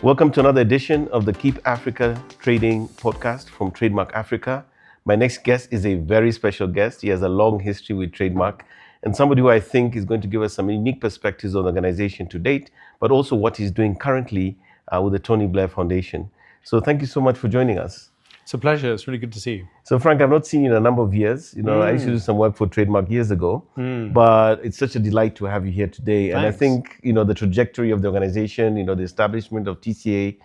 Welcome to another edition of the Keep Africa Trading podcast from TradeMark Africa. My next guest is a very special guest. He has a long history with TradeMark and somebody who I think is going to give us some unique perspectives on the organization to date, but also what he's doing currently with the Tony Blair Foundation. So thank you so much for joining us. It's a pleasure. It's really good to see you. So Frank, I've not seen you in a number of years. I used to do some work for TradeMark years ago, but it's such a delight to have you here today. Thanks. And I think, the trajectory of the organization, the establishment of TCA,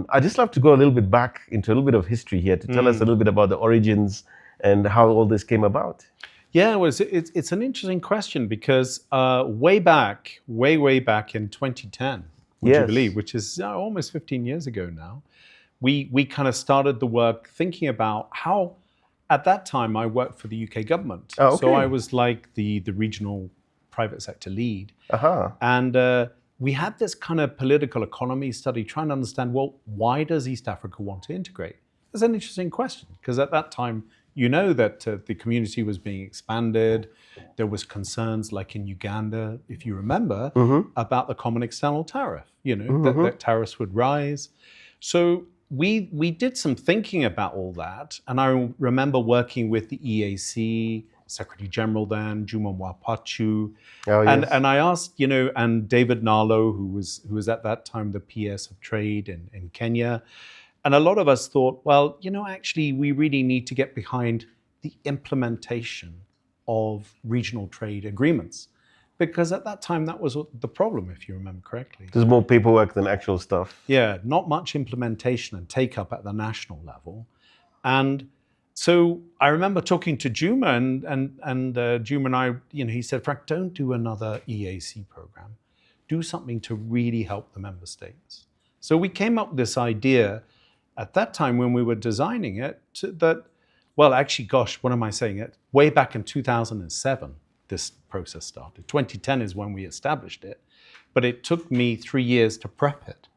I'd just love to go a little bit back into a little bit of history here to tell us a little bit about the origins and how all this came about. Yeah, well, it's an interesting question because way back in 2010, would you believe, which is almost 15 years ago now, we kind of started the work thinking about how, at that time, I worked for the UK government. Oh, okay. So I was like the regional private sector lead. And we had this kind of political economy study trying to understand, well, why does East Africa want to integrate? It's an interesting question because at that time, that the community was being expanded. There was concerns like in Uganda, if you remember, about the common external tariff, that tariffs would rise. So we did some thinking about all that. And I remember working with the EAC, Secretary General then, Juma Mwapachu. And I asked, and David Nalo, who was at that time the PS of Trade in Kenya. And a lot of us thought, well, actually, we really need to get behind the implementation of regional trade agreements. Because at that time, that was the problem, if you remember correctly. There's more paperwork than actual stuff. Yeah, not much implementation and take-up at the national level. And so I remember talking to Juma, and Juma and I, he said, Frank, don't do another EAC program. Do something to really help the member states. So we came up with this idea at that time when we were designing it, what am I saying? Way back in 2007, this process started. 2010 is when we established it, but it took me 3 years to prep it.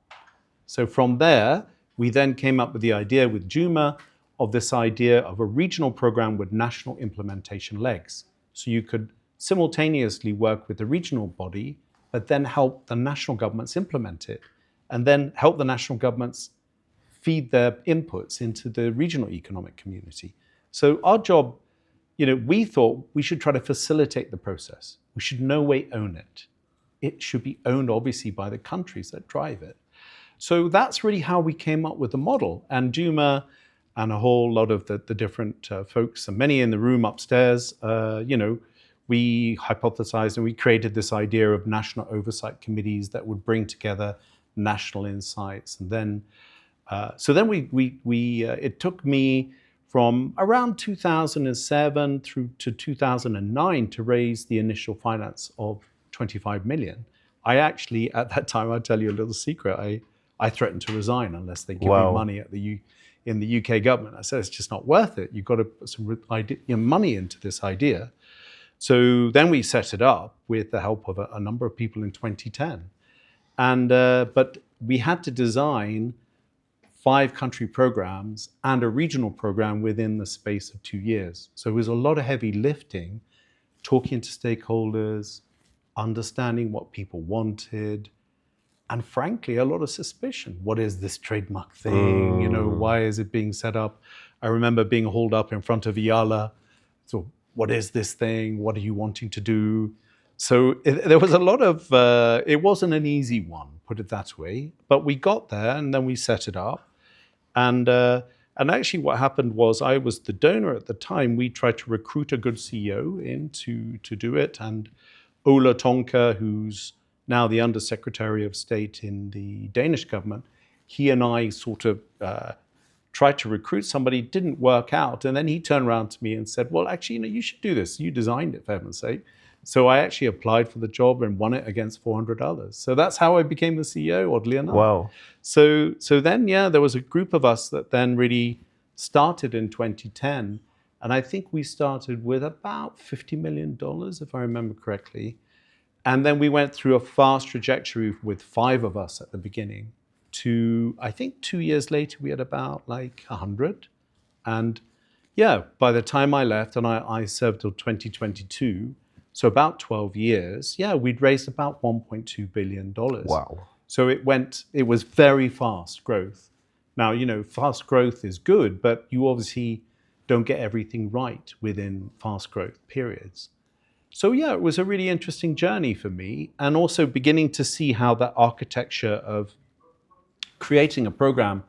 So from there, we then came up with the idea with Juma of this idea of a regional program with national implementation legs. So you could simultaneously work with the regional body, but then help the national governments implement it, and then help the national governments feed their inputs into the regional economic community. So our job, we thought we should try to facilitate the process. We should no way own it. It should be owned, obviously, by the countries that drive it. So that's really how we came up with the model. And Juma and a whole lot of the different folks, and many in the room upstairs, we hypothesized and we created this idea of national oversight committees that would bring together national insights. And then, it took me from around 2007 through to 2009 to raise the initial finance of 25 million. I actually, at that time, I'll tell you a little secret, I threatened to resign unless they give me money in the UK government. I said, it's just not worth it. You've got to put some money into this idea. So then we set it up with the help of a number of people in 2010. But we had to design 5 country programs and a regional program within the space of 2 years. So it was a lot of heavy lifting, talking to stakeholders, understanding what people wanted, and frankly, a lot of suspicion. What is this trademark thing? Why is it being set up? I remember being hauled up in front of IALA. So what is this thing? What are you wanting to do? So there was a lot of, it wasn't an easy one, put it that way, but we got there and then we set it up. And actually what happened was I was the donor at the time. We tried to recruit a good CEO in to do it. And Ola Tonka, who's now the Undersecretary of State in the Danish government, he and I sort of tried to recruit somebody, didn't work out. And then he turned around to me and said, well, actually, you should do this. You designed it, for heaven's sake. So I actually applied for the job and won it against 400 others. So that's how I became the CEO, oddly enough. Wow. So then, there was a group of us that then really started in 2010. And I think we started with about $50 million, if I remember correctly. And then we went through a fast trajectory with 5 of us at the beginning to, I think 2 years later, we had about 100. And by the time I left, and I served till 2022, so about 12 years, we'd raised about $1.2 billion. Wow. So it was very fast growth. Now, fast growth is good, but you obviously don't get everything right within fast growth periods. So yeah, it was a really interesting journey for me, and also beginning to see how that architecture of creating a program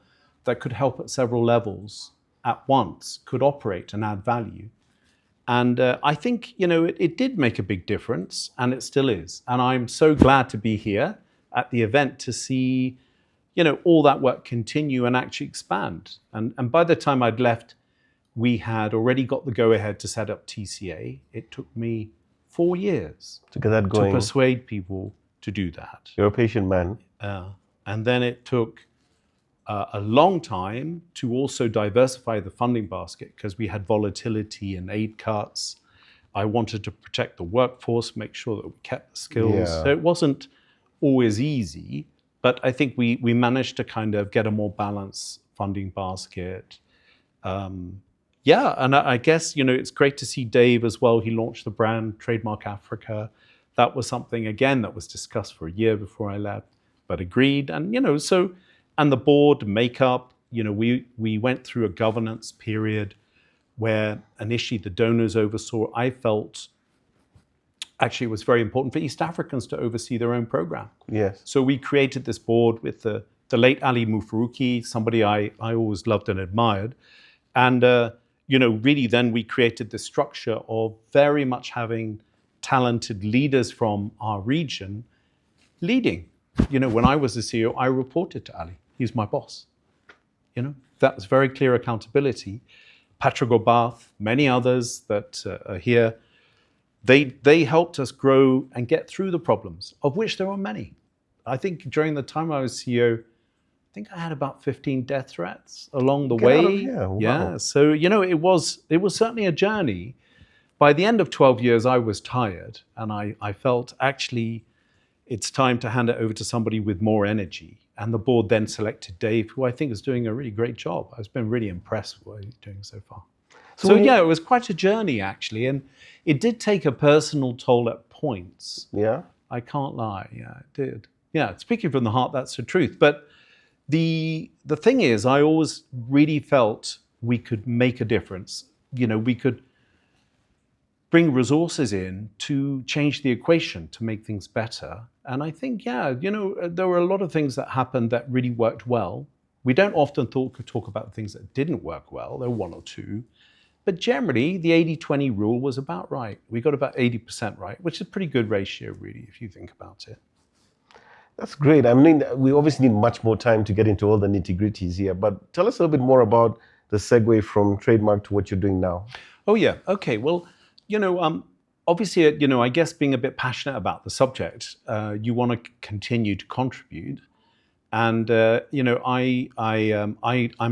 that could help at several levels at once could operate and add value. And I think, it did make a big difference, and it still is. And I'm so glad to be here at the event to see, all that work continue and actually expand. And by the time I'd left, we had already got the go-ahead to set up TCA. It took me 4 years To get that going. to persuade people to do that. You're a patient man. And then it took a long time to also diversify the funding basket, because we had volatility and aid cuts. I wanted to protect the workforce, make sure that we kept the skills. Yeah. So it wasn't always easy, but I think we managed to kind of get a more balanced funding basket. And I guess, it's great to see Dave as well. He launched the brand TradeMark Africa. That was something, again, that was discussed for a year before I left, but agreed. And, and the board makeup, we went through a governance period where initially the donors oversaw. I felt actually it was very important for East Africans to oversee their own program. Yes. So we created this board with the late Ali Mufaruki, somebody I always loved and admired. And, really then we created this structure of very much having talented leaders from our region leading. When I was the CEO, I reported to Ali. He's my boss. That was very clear accountability. Patrick Obath, many others that are here, they helped us grow and get through the problems, of which there were many. I think during the time I was CEO, I think I had about 15 death threats along the way. Out of here. Wow. Yeah, so it was certainly a journey. By the end of 12 years, I was tired, and I felt actually it's time to hand it over to somebody with more energy. And the board then selected Dave, who I think is doing a really great job. I've been really impressed with what he's doing so far. So it was quite a journey, actually. And it did take a personal toll at points. Yeah. I can't lie. Yeah, it did. Yeah, speaking from the heart, that's the truth. But the thing is, I always really felt we could make a difference. We could bring resources in to change the equation, to make things better. And I think, there were a lot of things that happened that really worked well. We don't often talk about things that didn't work well. There were one or two. But generally, the 80-20 rule was about right. We got about 80% right, which is a pretty good ratio, really, if you think about it. That's great. I mean, we obviously need much more time to get into all the nitty-gritties here, but tell us a little bit more about the segue from TradeMark to what you're doing now. Oh, yeah. Okay. Well, obviously, I guess being a bit passionate about the subject, you want to continue to contribute. And, I'm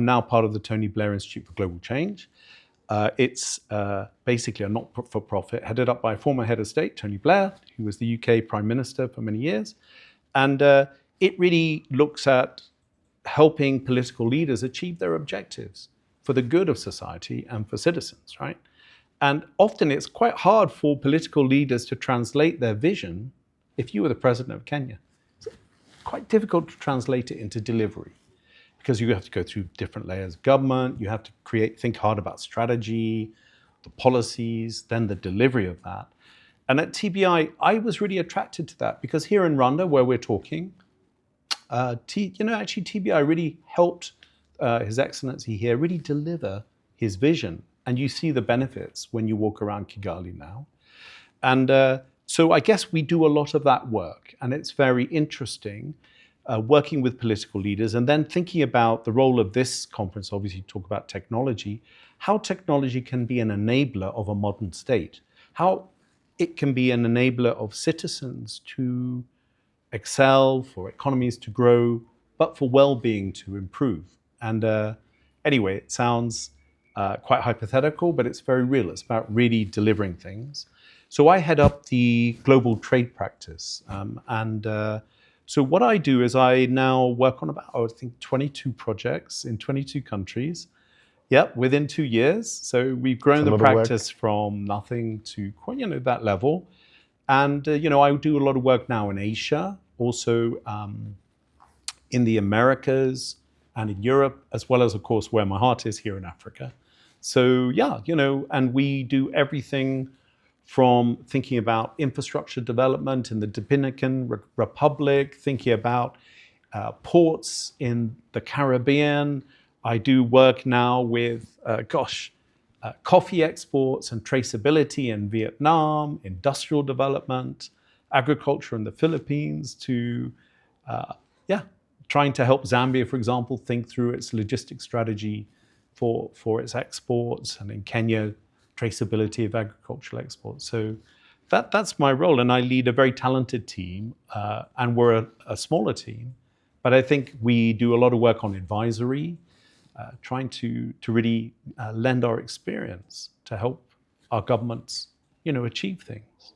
now part of the Tony Blair Institute for Global Change. It's basically a not-for-profit headed up by a former head of state, Tony Blair, who was the UK Prime Minister for many years. And it really looks at helping political leaders achieve their objectives for the good of society and for citizens, right? And often it's quite hard for political leaders to translate their vision. If you were the president of Kenya, it's quite difficult to translate it into delivery, because you have to go through different layers of government. You have to think hard about strategy, the policies, then the delivery of that. And at TBI, I was really attracted to that, because here in Rwanda, where we're talking, actually TBI really helped His Excellency here really deliver his vision. And you see the benefits when you walk around Kigali now. And so I guess we do a lot of that work. And it's very interesting working with political leaders and then thinking about the role of this conference. Obviously, talk about technology, how technology can be an enabler of a modern state, how it can be an enabler of citizens to excel, for economies to grow, but for well-being to improve. And anyway, it sounds quite hypothetical, but it's very real. It's about really delivering things. So I head up the global trade practice. So what I do is I now work on about, I think, 22 projects in 22 countries. Yep, within 2 years. So we've grown the practice from nothing to quite, that level. And, I do a lot of work now in Asia, also in the Americas and in Europe, as well as, of course, where my heart is, here in Africa. So yeah, and we do everything from thinking about infrastructure development in the Dominican Republic, thinking about ports in the Caribbean. I do work now with, coffee exports and traceability in Vietnam, industrial development, agriculture in the Philippines, to trying to help Zambia, for example, think through its logistics strategy for its exports, and in Kenya, traceability of agricultural exports. So that's my role, and I lead a very talented team, and we're a smaller team, but I think we do a lot of work on advisory, trying to really lend our experience to help our governments, achieve things.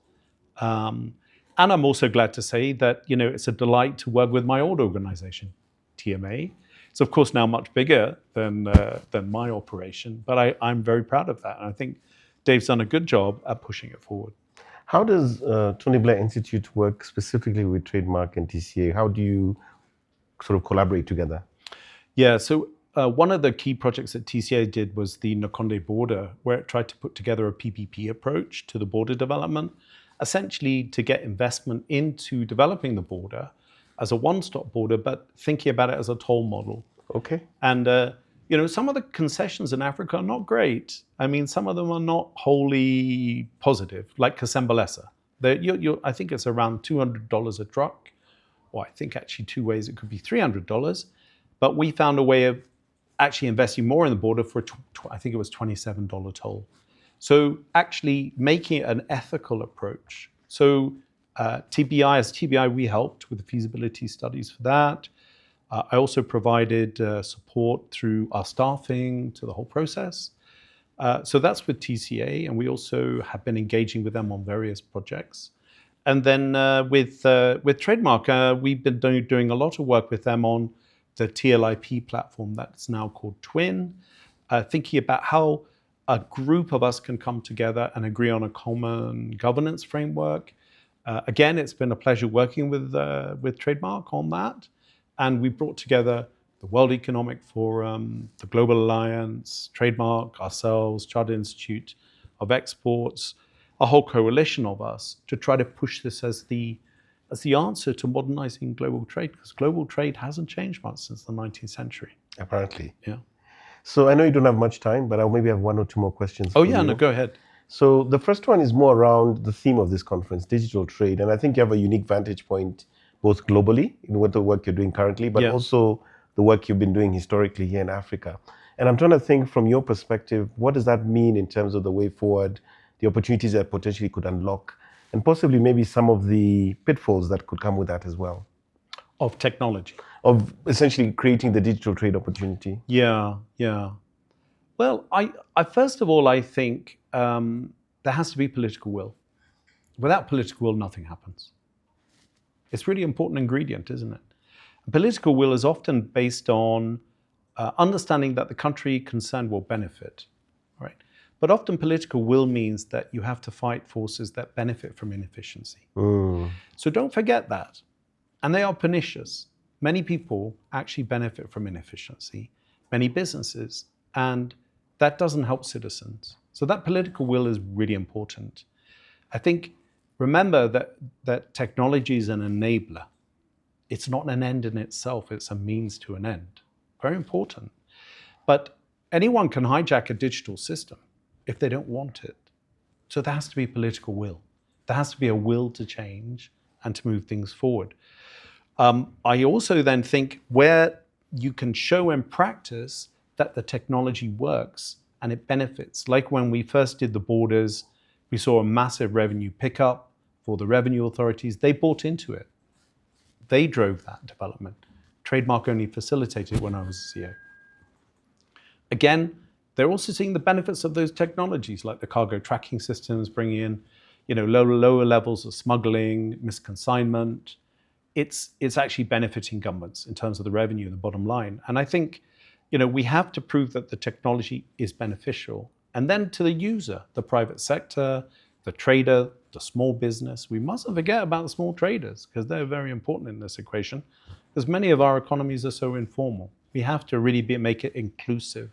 And I'm also glad to say that, it's a delight to work with my old organization, TMA. It's of course now much bigger than my operation, but I'm very proud of that. And I think Dave's done a good job at pushing it forward. How does Tony Blair Institute work specifically with TradeMark and TCA? How do you sort of collaborate together? Yeah, so one of the key projects that TCA did was the Nakonde border, where it tried to put together a PPP approach to the border development, essentially to get investment into developing the border as a one-stop border, but thinking about it as a toll model. Okay. And some of the concessions in Africa are not great. I mean, some of them are not wholly positive, like Kasembalesa. I think it's around $200 a truck, or I think actually two ways it could be $300. But we found a way of actually investing more in the border for, I think it was $27 toll. So actually making it an ethical approach. So as TBI, we helped with the feasibility studies for that. I also provided support through our staffing to the whole process. So that's with TCA, and we also have been engaging with them on various projects. And then with TradeMark, we've been doing a lot of work with them on the TLIP platform that's now called Twin, thinking about how a group of us can come together and agree on a common governance framework. Again, it's been a pleasure working with TradeMark on that. And we brought together the World Economic Forum, the Global Alliance, TradeMark, ourselves, Chartered Institute of Exports, a whole coalition of us to try to push this as the answer to modernizing global trade, because global trade hasn't changed much since the 19th century. Apparently. Yeah. So I know you don't have much time, but I'll maybe have one or two more questions. Oh, yeah, no, go ahead. So the first one is more around the theme of this conference, digital trade. And I think you have a unique vantage point, both globally in what the work you're doing currently, but also the work you've been doing historically here in Africa. And I'm trying to think from your perspective, what does that mean in terms of the way forward, the opportunities that potentially could unlock, and possibly maybe some of the pitfalls that could come with that as well? Of technology. Of essentially creating the digital trade opportunity. Yeah. Well, I first of all, I think there has to be political will. Without political will, nothing happens. It's really important ingredient, isn't it? Political will is often based on understanding that the country concerned will benefit, right? But often political will means that you have to fight forces that benefit from inefficiency. So don't forget that. And they are pernicious. Many people actually benefit from inefficiency, many businesses, and that doesn't help citizens. So that political will is really important. I think, remember that technology is an enabler. It's not an end in itself, it's a means to an end. Very important. But anyone can hijack a digital system if they don't want it. So there has to be political will. There has to be a will to change and to move things forward. I also then think where you can show and practice that the technology works and it benefits. Like when we first did the borders, we saw a massive revenue pickup for the revenue authorities. They bought into it. They drove that development. TradeMark only facilitated when I was CEO. Again, they're also seeing the benefits of those technologies, like the cargo tracking systems, bringing in, lower levels of smuggling, misconsignment. It's actually benefiting governments in terms of the revenue and the bottom line. And I think, we have to prove that the technology is beneficial. And then to the user, the private sector, the trader, the small business, we mustn't forget about the small traders because they're very important in this equation. because many of our economies are so informal. We have to really make it inclusive.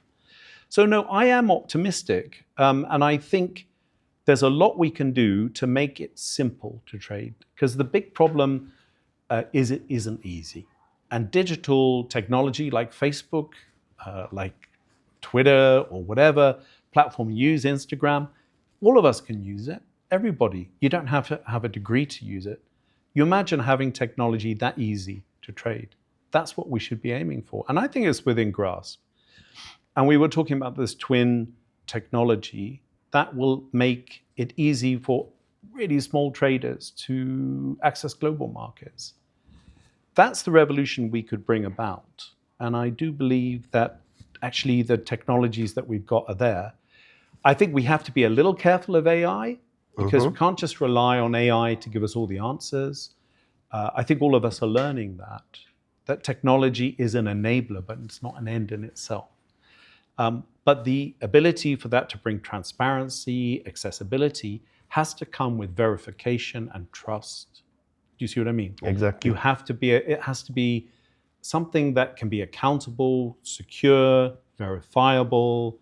So no, I am optimistic, and I think there's a lot we can do to make it simple to trade, because the big problem is it isn't easy. And digital technology like Facebook, like Twitter or whatever platform you use, Instagram, all of us can use it. Everybody. You don't have to have a degree to use it. You imagine having technology that easy to trade. That's what we should be aiming for. And I think it's within grasp. And we were talking about this twin technology that will make it easy for really small traders to access global markets. That's the revolution we could bring about. And I do believe that actually the technologies that we've got are there. I think we have to be a little careful of AI, because we can't just rely on AI to give us all the answers. I think all of us are learning that technology is an enabler, but it's not an end in itself. But the ability for that to bring transparency, accessibility, has to come with verification and trust. Do you see what I mean? Exactly. It has to be something that can be accountable, secure, verifiable,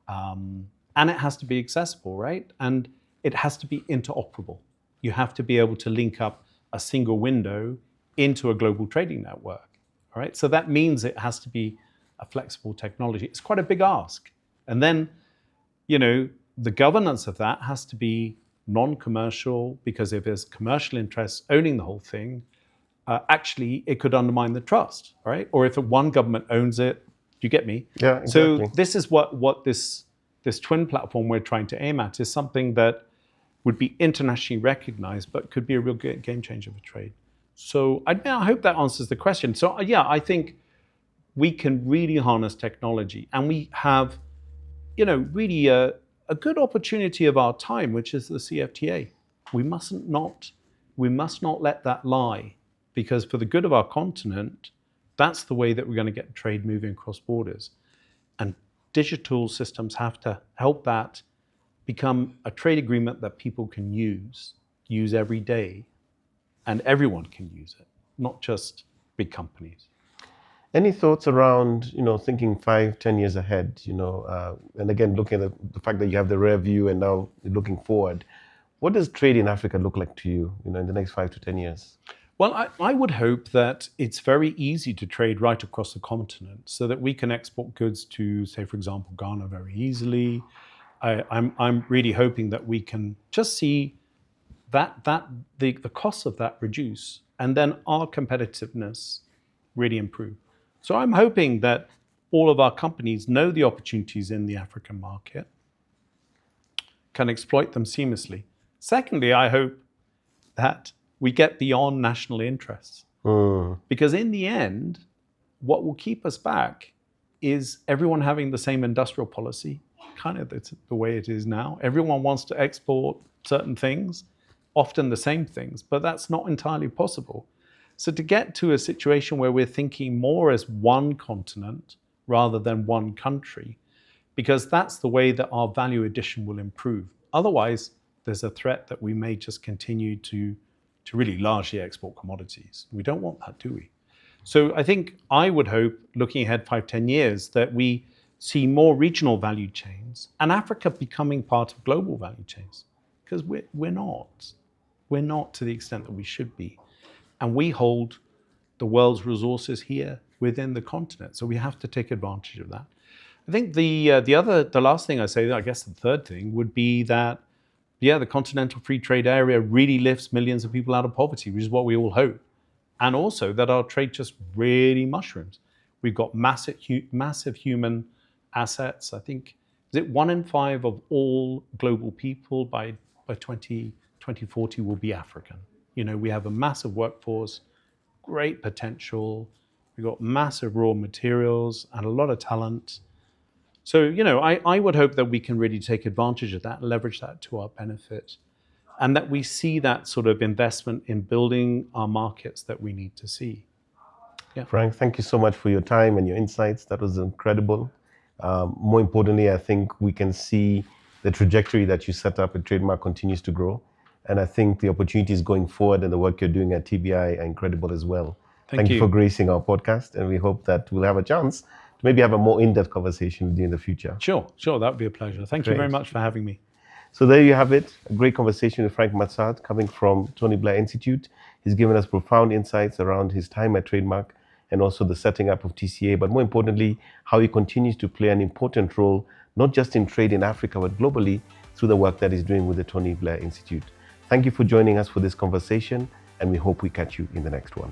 and it has to be accessible, right? And it has to be interoperable. You have to be able to link up a single window into a global trading network, all right? So that means it has to be a flexible technology. It's quite a big ask. And then, the governance of that has to be non-commercial, because if there's commercial interests owning the whole thing, actually it could undermine the trust, right? Or if one government owns it, you get me? Yeah, exactly. So this is what this twin platform we're trying to aim at, is something that would be internationally recognized, but could be a real game changer for trade. So I hope that answers the question. So yeah, I think we can really harness technology, and we have, really a good opportunity of our time, which is the CFTA. We must not let that lie, because for the good of our continent, that's the way that we're going to get trade moving across borders. And digital systems have to help that become a trade agreement that people can use every day, and everyone can use it, not just big companies. Any thoughts around, thinking 5-10 years ahead, and again, looking at the fact that you have the rear view and now looking forward, what does trade in Africa look like to you, in the next 5 to 10 years? Well, I would hope that it's very easy to trade right across the continent, so that we can export goods to, say, for example, Ghana very easily. I'm really hoping that we can just see the cost of that reduce, and then our competitiveness really improve. So I'm hoping that all of our companies know the opportunities in the African market, can exploit them seamlessly. Secondly, I hope that we get beyond national interests. Because in the end, what will keep us back is everyone having the same industrial policy. Kind of it's the way it is now. Everyone wants to export certain things, often the same things, but that's not entirely possible. So to get to a situation where we're thinking more as one continent rather than one country, because that's the way that our value addition will improve. Otherwise, there's a threat that we may just continue to really largely export commodities. We don't want that, do we? So I think I would hope, looking ahead 5-10 years, that we see more regional value chains and Africa becoming part of global value chains, because we're not. We're not to the extent that we should be. And we hold the world's resources here within the continent. So we have to take advantage of that. I think the last thing I say, I guess the third thing, would be that, the continental free trade area really lifts millions of people out of poverty, which is what we all hope. And also that our trade just really mushrooms. We've got massive human assets. I think, is it 1 in 5 of all global people by 2040 will be African. We have a massive workforce, great potential. We've got massive raw materials and a lot of talent. So, I would hope that we can really take advantage of that, leverage that to our benefit, and that we see that sort of investment in building our markets that we need to see. Yeah. Frank, thank you so much for your time and your insights. That was incredible. More importantly, I think we can see the trajectory that you set up at TradeMark continues to grow. And I think the opportunities going forward and the work you're doing at TBI are incredible as well. Thank you for gracing our podcast, and we hope that we'll have a chance to maybe have a more in-depth conversation with you in the future. Sure. That would be a pleasure. Thank you very much for having me. So there you have it, a great conversation with Frank Matsaert coming from Tony Blair Institute. He's given us profound insights around his time at TradeMark and also the setting up of TCA, but more importantly, how he continues to play an important role, not just in trade in Africa, but globally through the work that he's doing with the Tony Blair Institute. Thank you for joining us for this conversation, and we hope we catch you in the next one.